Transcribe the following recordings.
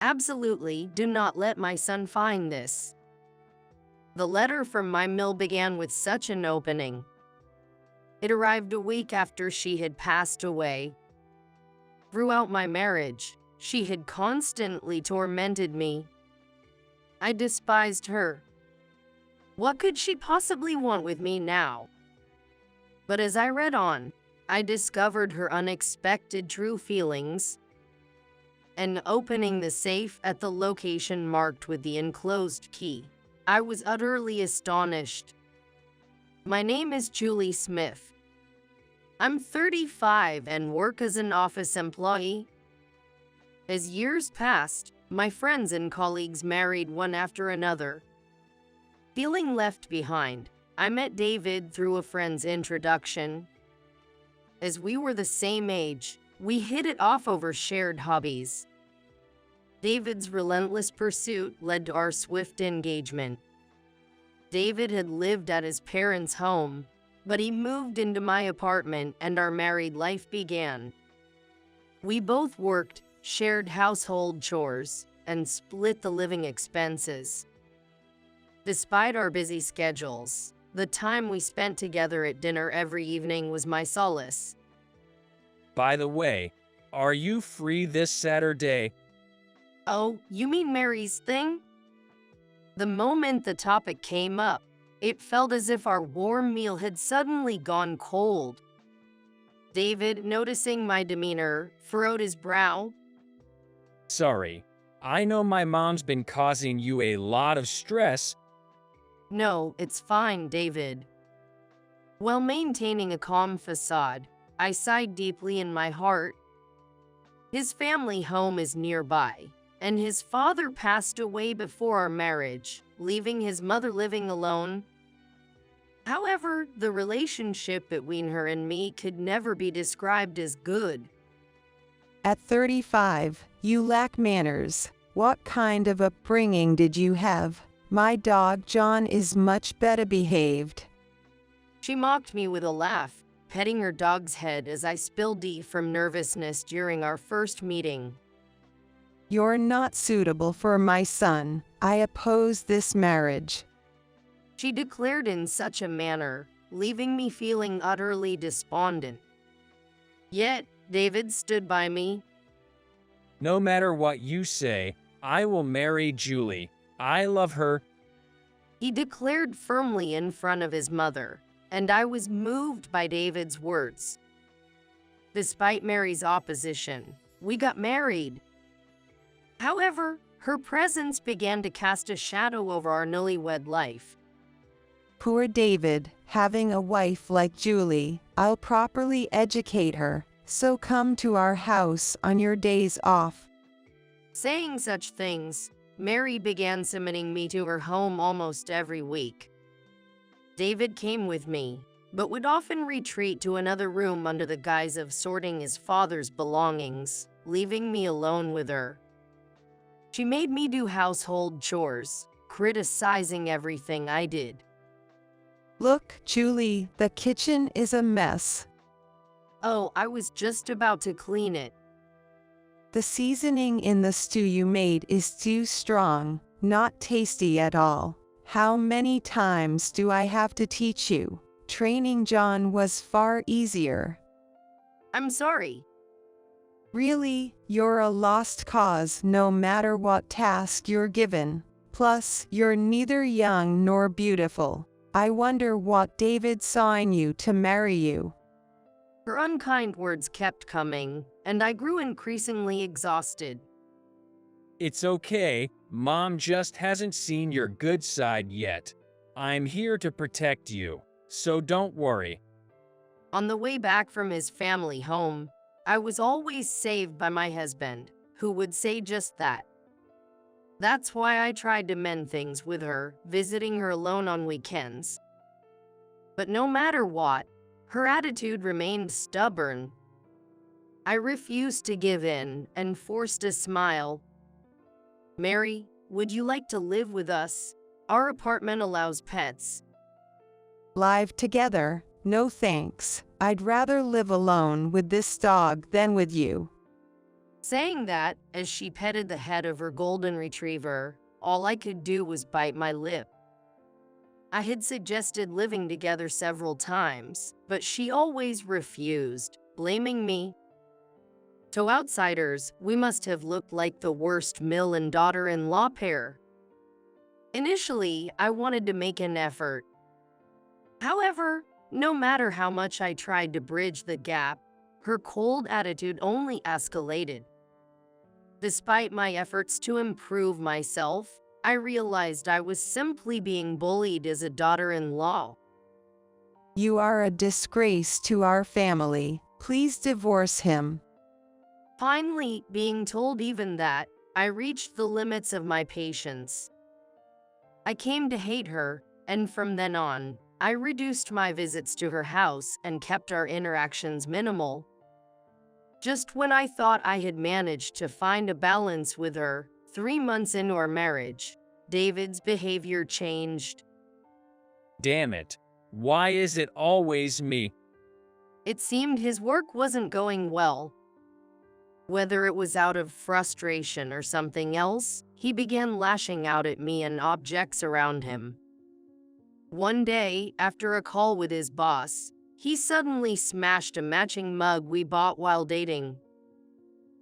Absolutely, do not let my son find this. The letter from my mill began with such an opening. It arrived a week after she had passed away. Throughout my marriage, she had constantly tormented me. I despised her. What could she possibly want with me now? But as I read on, I discovered her unexpected true feelings. And opening the safe at the location marked with the enclosed key, I was utterly astonished. My name is Julie Smith. I'm 35 and work as an office employee. As years passed, my friends and colleagues married one after another. Feeling left behind, I met David through a friend's introduction. As we were the same age, we hit it off over shared hobbies. David's relentless pursuit led to our swift engagement. David had lived at his parents' home, but he moved into my apartment and our married life began. We both worked, shared household chores, and split the living expenses. Despite our busy schedules, the time we spent together at dinner every evening was my solace. By the way, are you free this Saturday? Oh, you mean Mary's thing? The moment the topic came up, it felt as if our warm meal had suddenly gone cold. David, noticing my demeanor, furrowed his brow. Sorry, I know my mom's been causing you a lot of stress. No, it's fine, David. While maintaining a calm facade, I sighed deeply in my heart. His family home is nearby, and his father passed away before our marriage, leaving his mother living alone. However, the relationship between her and me could never be described as good. At 35, you lack manners. What kind of upbringing did you have? My dog John is much better behaved. She mocked me with a laugh, petting her dog's head as I spilled tea from nervousness during our first meeting. You're not suitable for my son. I oppose this marriage. She declared in such a manner, leaving me feeling utterly despondent. Yet, David stood by me. No matter what you say, I will marry Julie. I love her. He declared firmly in front of his mother, and I was moved by David's words. Despite Mary's opposition, we got married. However, her presence began to cast a shadow over our newlywed life. Poor David, having a wife like Julie. I'll properly educate her, so come to our house on your days off. Saying such things, Mary began summoning me to her home almost every week. David came with me, but would often retreat to another room under the guise of sorting his father's belongings, leaving me alone with her. She made me do household chores, criticizing everything I did. Look, Julie, the kitchen is a mess. Oh, I was just about to clean it. The seasoning in the stew you made is too strong, not tasty at all. How many times do I have to teach you? Training John was far easier. I'm sorry. Really, you're a lost cause no matter what task you're given. Plus, you're neither young nor beautiful. I wonder what David saw in you to marry you. Her unkind words kept coming, and I grew increasingly exhausted. It's okay, Mom just hasn't seen your good side yet. I'm here to protect you, so don't worry. On the way back from his family home, I was always saved by my husband, who would say just that. That's why I tried to mend things with her, visiting her alone on weekends. But no matter what, her attitude remained stubborn. I refused to give in and forced a smile. Mary, would you like to live with us? Our apartment allows pets. Live together? No thanks. I'd rather live alone with this dog than with you. Saying that, as she petted the head of her golden retriever, all I could do was bite my lip. I had suggested living together several times, but she always refused, blaming me. To outsiders, we must have looked like the worst mill and daughter-in-law pair. Initially, I wanted to make an effort. However, no matter how much I tried to bridge the gap, her cold attitude only escalated. Despite my efforts to improve myself, I realized I was simply being bullied as a daughter-in-law. You are a disgrace to our family. Please divorce him. Finally, being told even that, I reached the limits of my patience. I came to hate her, and from then on, I reduced my visits to her house and kept our interactions minimal. Just when I thought I had managed to find a balance with her, 3 months into our marriage, David's behavior changed. Damn it. Why is it always me? It seemed his work wasn't going well. Whether it was out of frustration or something else, he began lashing out at me and objects around him. One day, after a call with his boss, he suddenly smashed a matching mug we bought while dating.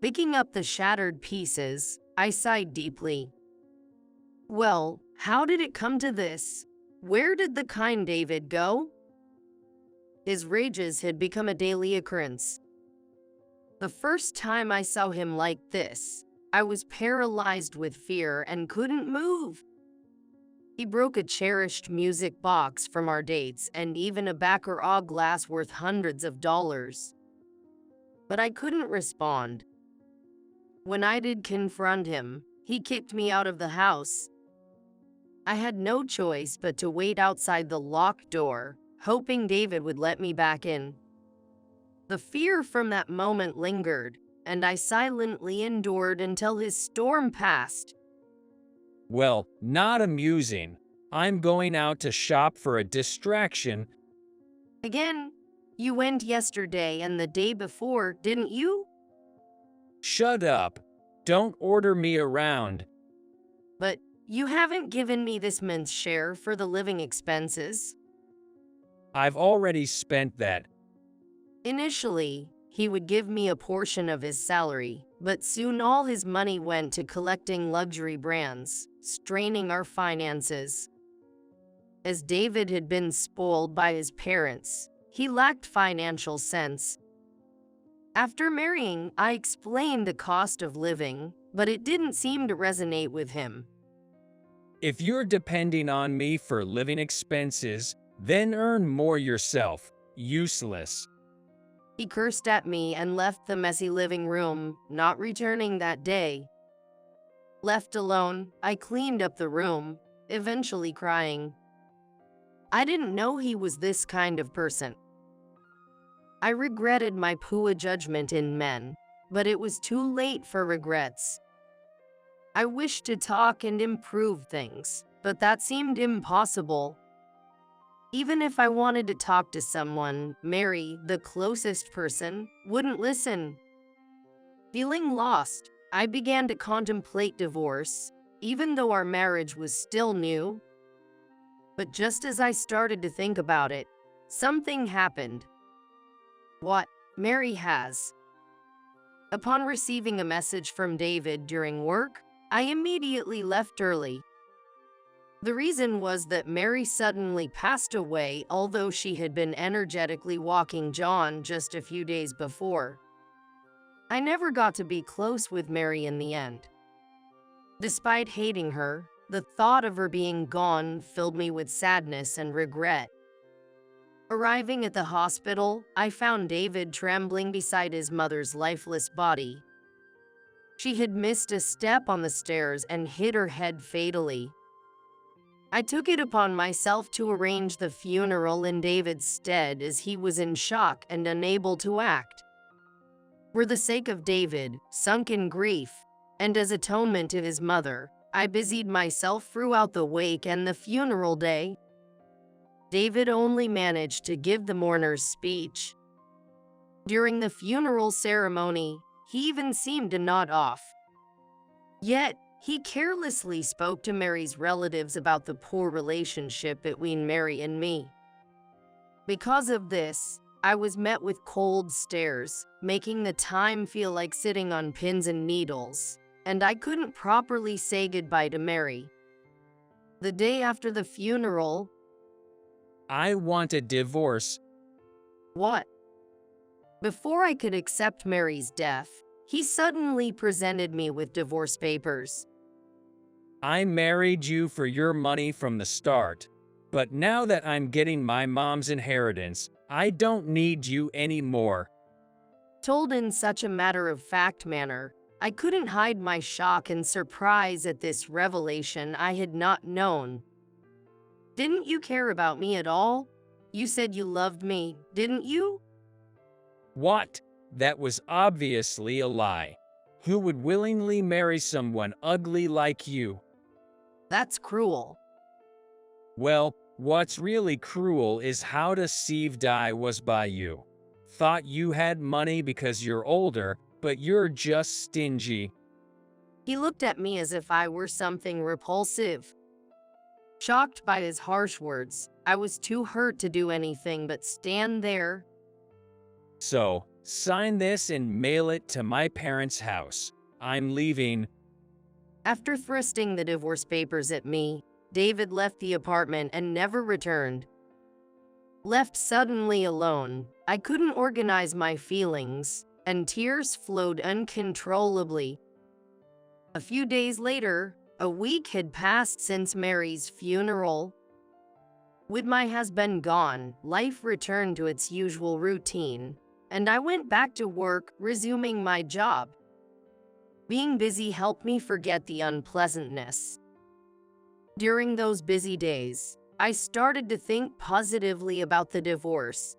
Picking up the shattered pieces, I sighed deeply. Well, how did it come to this? Where did the kind David go? His rages had become a daily occurrence. The first time I saw him like this, I was paralyzed with fear and couldn't move. He broke a cherished music box from our dates and even a Baccarat glass worth hundreds of dollars. But I couldn't respond. When I did confront him, he kicked me out of the house. I had no choice but to wait outside the locked door, hoping David would let me back in. The fear from that moment lingered, and I silently endured until his storm passed. Well, not amusing. I'm going out to shop for a distraction. Again, you went yesterday and the day before, didn't you? Shut up. Don't order me around. But you haven't given me this month's share for the living expenses. I've already spent that. Initially, he would give me a portion of his salary, but soon all his money went to collecting luxury brands, straining our finances. As David had been spoiled by his parents, he lacked financial sense. After marrying, I explained the cost of living, but it didn't seem to resonate with him. If you're depending on me for living expenses, then earn more yourself. Useless. He cursed at me and left the messy living room, not returning that day. Left alone, I cleaned up the room, eventually crying. I didn't know he was this kind of person. I regretted my poor judgment in men, but it was too late for regrets. I wished to talk and improve things, but that seemed impossible. Even if I wanted to talk to someone, Mary, the closest person, wouldn't listen. Feeling lost, I began to contemplate divorce, even though our marriage was still new. But just as I started to think about it, something happened. What? Mary has. Upon receiving a message from David during work, I immediately left early. The reason was that Mary suddenly passed away, although she had been energetically walking John just a few days before. I never got to be close with Mary in the end. Despite hating her, the thought of her being gone filled me with sadness and regret. Arriving at the hospital, I found David trembling beside his mother's lifeless body. She had missed a step on the stairs and hit her head fatally. I took it upon myself to arrange the funeral in David's stead as he was in shock and unable to act. For the sake of David, sunk in grief, and as atonement to his mother, I busied myself throughout the wake and the funeral day. David only managed to give the mourner's speech. During the funeral ceremony, He even seemed to nod off. Yet, he carelessly spoke to Mary's relatives about the poor relationship between Mary and me. Because of this, I was met with cold stares, making the time feel like sitting on pins and needles, and I couldn't properly say goodbye to Mary. The day after the funeral, I want a divorce. what? Before I could accept Mary's death, he suddenly presented me with divorce papers. I married you for your money from the start. But now that I'm getting my mom's inheritance, I don't need you anymore. Told in such a matter-of-fact manner, I couldn't hide my shock and surprise at this revelation I had not known. Didn't you care about me at all? You said you loved me, didn't you? What? That was obviously a lie. Who would willingly marry someone ugly like you? That's cruel. Well, what's really cruel is how deceived I was by you. Thought you had money because you're older, but you're just stingy. He looked at me as if I were something repulsive. Shocked by his harsh words, I was too hurt to do anything but stand there. So, sign this and mail it to my parents' house. I'm leaving. After thrusting the divorce papers at me, David left the apartment and never returned. Left suddenly alone, I couldn't organize my feelings, and tears flowed uncontrollably. A few days later, a week had passed since Mary's funeral. With my husband gone, life returned to its usual routine, and I went back to work, resuming my job. Being busy helped me forget the unpleasantness. During those busy days, I started to think positively about the divorce.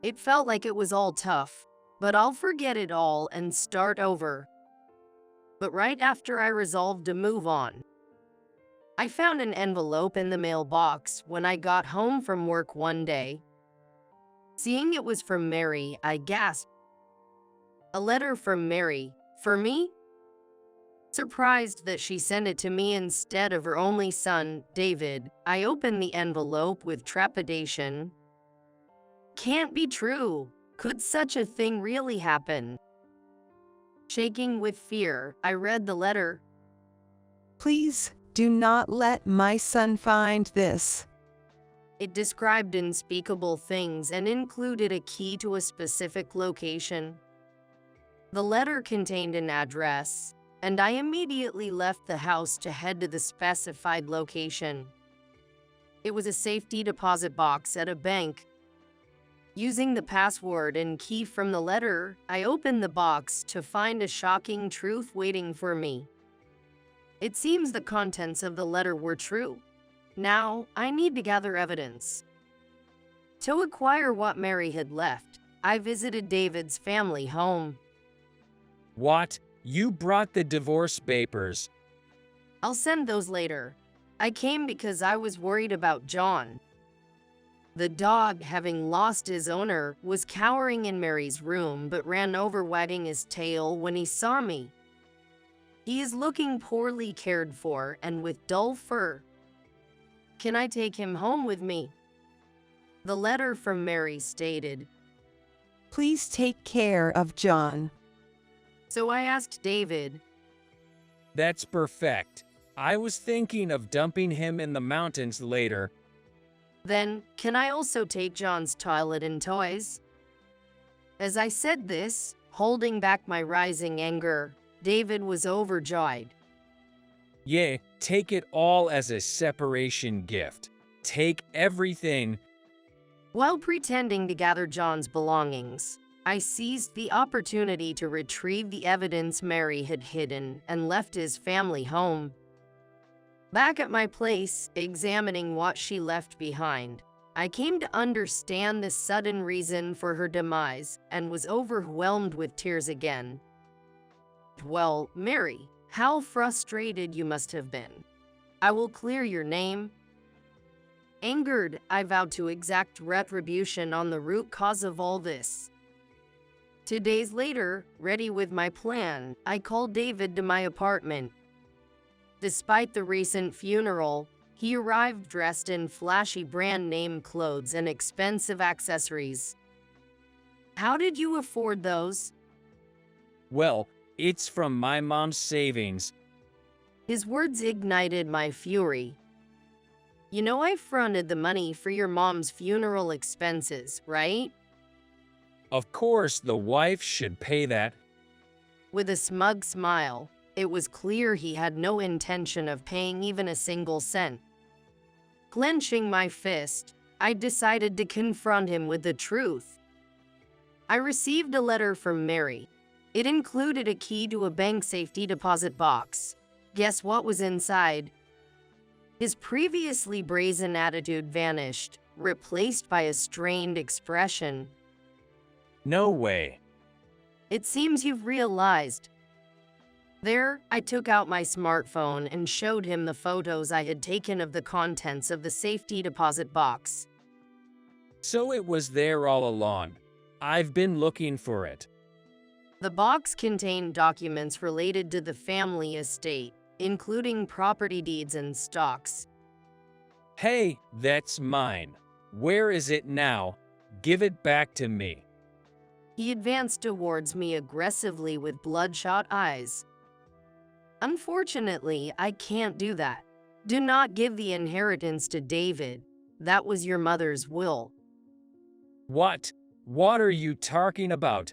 It felt like it was all tough, but I'll forget it all and start over. But right after I resolved to move on, I found an envelope in the mailbox when I got home from work one day. Seeing it was from Mary, I gasped. A letter from Mary, for me? Surprised that she sent it to me instead of her only son, David, I opened the envelope with trepidation. Can't be true. Could such a thing really happen? Shaking with fear, I read the letter. Please do not let my son find this. It described unspeakable things and included a key to a specific location. The letter contained an address, and I immediately left the house to head to the specified location. It was a safety deposit box at a bank. Using the password and key from the letter, I opened the box to find a shocking truth waiting for me. It seems the contents of the letter were true. Now, I need to gather evidence. To acquire what Mary had left, I visited David's family home. What? You brought the divorce papers. I'll send those later. I came because I was worried about John. The dog, having lost his owner, was cowering in Mary's room but ran over wagging his tail when he saw me. He is looking poorly cared for and with dull fur. Can I take him home with me? The letter from Mary stated, Please take care of John. So I asked David, That's perfect. I was thinking of dumping him in the mountains later. then, can I also take John's toilet and toys? As I said this, holding back my rising anger, David was overjoyed. Yeah, take it all as a separation gift. Take everything. While pretending to gather John's belongings, I seized the opportunity to retrieve the evidence Mary had hidden and left his family home. Back at my place, examining what she left behind, I came to understand the sudden reason for her demise and was overwhelmed with tears again. Well, Mary, how frustrated you must have been. I will clear your name. Angered, I vowed to exact retribution on the root cause of all this. 2 days later, ready with my plan, I called David to my apartment. Despite the recent funeral, he arrived dressed in flashy brand name clothes and expensive accessories. How did you afford those? Well, it's from my mom's savings. His words ignited my fury. You know I fronted the money for your mom's funeral expenses, right? Of course, the wife should pay that. With a smug smile, it was clear he had no intention of paying even a single cent. Clenching my fist, I decided to confront him with the truth. I received a letter from Mary. It included a key to a bank safety deposit box. Guess what was inside? His previously brazen attitude vanished, replaced by a strained expression. No way. It seems you've realized. There, I took out my smartphone and showed him the photos I had taken of the contents of the safety deposit box. So it was there all along. I've been looking for it. The box contained documents related to the family estate, including property deeds and stocks. Hey, that's mine. Where is it now? Give it back to me. He advanced towards me aggressively with bloodshot eyes. Unfortunately, I can't do that. Do not give the inheritance to David. That was your mother's will. What? What are you talking about?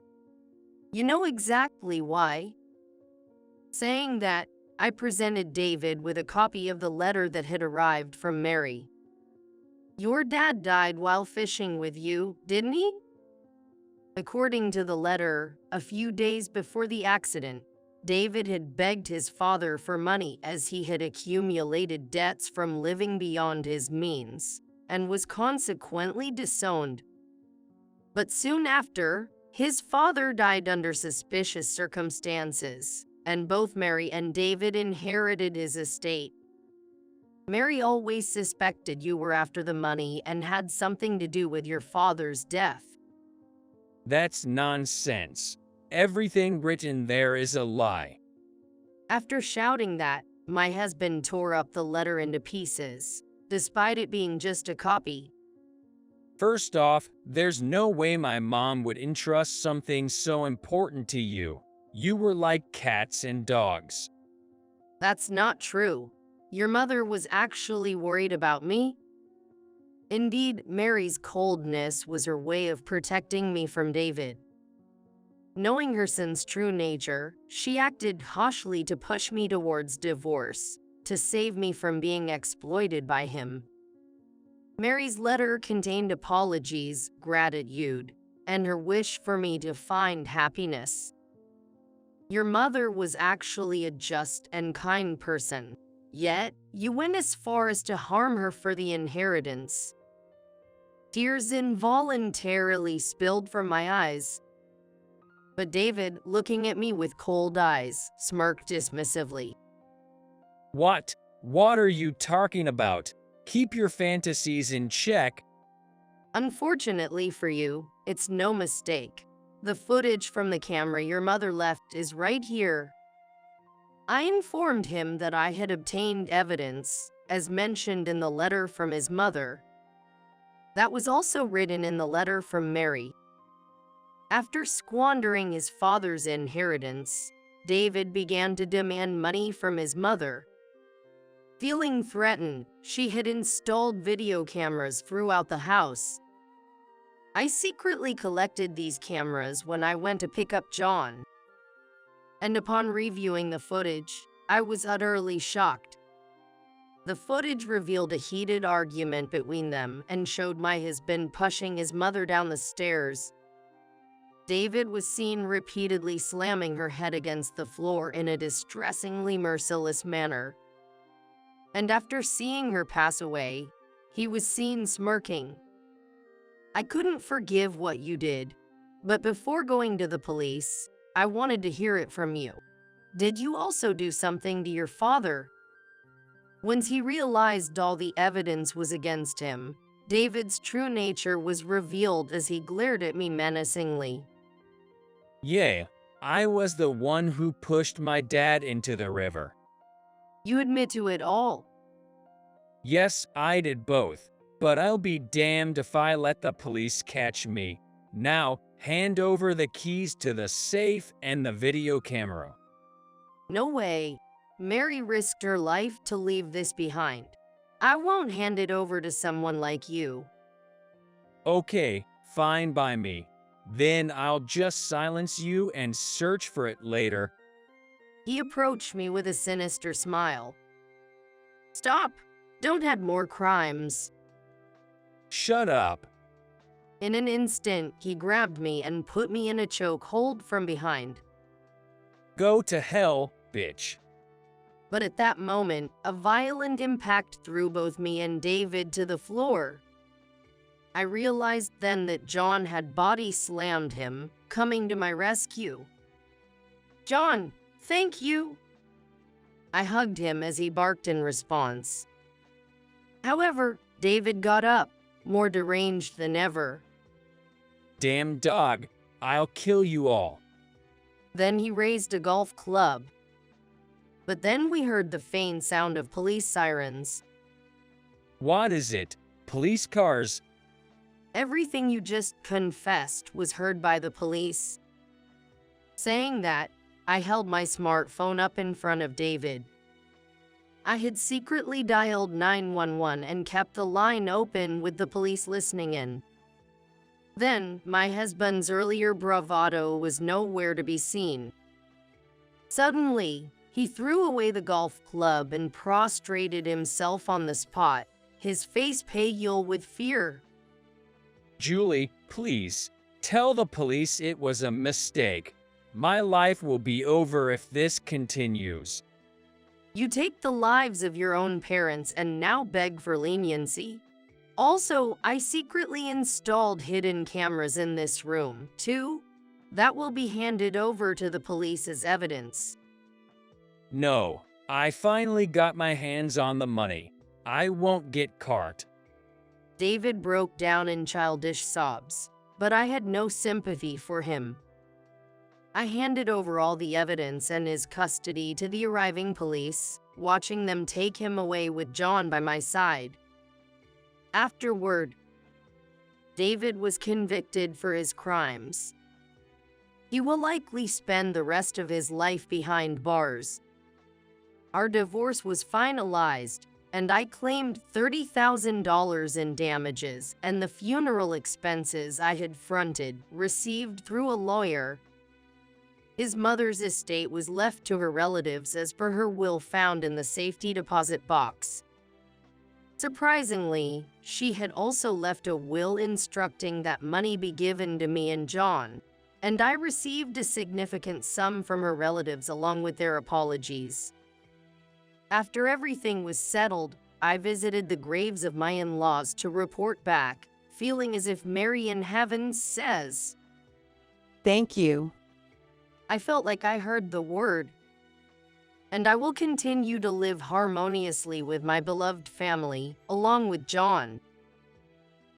You know exactly why. Saying that, I presented David with a copy of the letter that had arrived from Mary. Your dad died while fishing with you, didn't he? According to the letter, a few days before the accident, David had begged his father for money as he had accumulated debts from living beyond his means, and was consequently disowned. But soon after, his father died under suspicious circumstances, and both Mary and David inherited his estate. Mary always suspected you were after the money and had something to do with your father's death. That's nonsense. Everything written there is a lie. After shouting that, my husband tore up the letter into pieces, despite it being just a copy. First off, there's no way my mom would entrust something so important to you. You were like cats and dogs. That's not true. Your mother was actually worried about me. Indeed, Mary's coldness was her way of protecting me from David. Knowing her son's true nature, she acted harshly to push me towards divorce, to save me from being exploited by him. Mary's letter contained apologies, gratitude, and her wish for me to find happiness. Your mother was actually a just and kind person, yet you went as far as to harm her for the inheritance. Tears involuntarily spilled from my eyes. But David, looking at me with cold eyes, smirked dismissively. What? What are you talking about? Keep your fantasies in check. Unfortunately for you, it's no mistake. The footage from the camera your mother left is right here. I informed him that I had obtained evidence, as mentioned in the letter from his mother. That was also written in the letter from Mary. After squandering his father's inheritance, David began to demand money from his mother. Feeling threatened, she had installed video cameras throughout the house. I secretly collected these cameras when I went to pick up John. And upon reviewing the footage, I was utterly shocked. The footage revealed a heated argument between them and showed my husband pushing his mother down the stairs. David was seen repeatedly slamming her head against the floor in a distressingly merciless manner. And after seeing her pass away, he was seen smirking. I couldn't forgive what you did, but before going to the police, I wanted to hear it from you. Did you also do something to your father? Once he realized all the evidence was against him, David's true nature was revealed as he glared at me menacingly. Yeah, I was the one who pushed my dad into the river. You admit to it all. Yes, I did both, but I'll be damned if I let the police catch me. Now, hand over the keys to the safe and the video camera. No way. Mary risked her life to leave this behind. I won't hand it over to someone like you. Okay, fine by me. Then I'll just silence you and search for it later. He approached me with a sinister smile. Stop! Don't add more crimes. Shut up. In an instant, he grabbed me and put me in a chokehold from behind. Go to hell, bitch. But at that moment, a violent impact threw both me and David to the floor. I realized then that John had body slammed him, coming to my rescue. John, thank you. I hugged him as he barked in response. However, David got up, more deranged than ever. Damn dog, I'll kill you all. Then he raised a golf club. But then we heard the faint sound of police sirens. What is it? Police cars? Everything you just confessed was heard by the police. Saying that, I held my smartphone up in front of David. I had secretly dialed 911 and kept the line open with the police listening in. Then, my husband's earlier bravado was nowhere to be seen. Suddenly, he threw away the golf club and prostrated himself on the spot, his face pale with fear. Julie, please, tell the police it was a mistake. My life will be over if this continues. You take the lives of your own parents and now beg for leniency. Also, I secretly installed hidden cameras in this room, too. That will be handed over to the police as evidence. No, I finally got my hands on the money. I won't get caught. David broke down in childish sobs, but I had no sympathy for him. I handed over all the evidence and his custody to the arriving police, watching them take him away with John by my side. Afterward, David was convicted for his crimes. He will likely spend the rest of his life behind bars. Our divorce was finalized, and I claimed $30,000 in damages and the funeral expenses I had fronted, received through a lawyer. His mother's estate was left to her relatives as per her will found in the safety deposit box. Surprisingly, she had also left a will instructing that money be given to me and John, and I received a significant sum from her relatives along with their apologies. After everything was settled, I visited the graves of my in-laws to report back, feeling as if Mary in heaven says, Thank you. I felt like I heard the word. And I will continue to live harmoniously with my beloved family, along with John.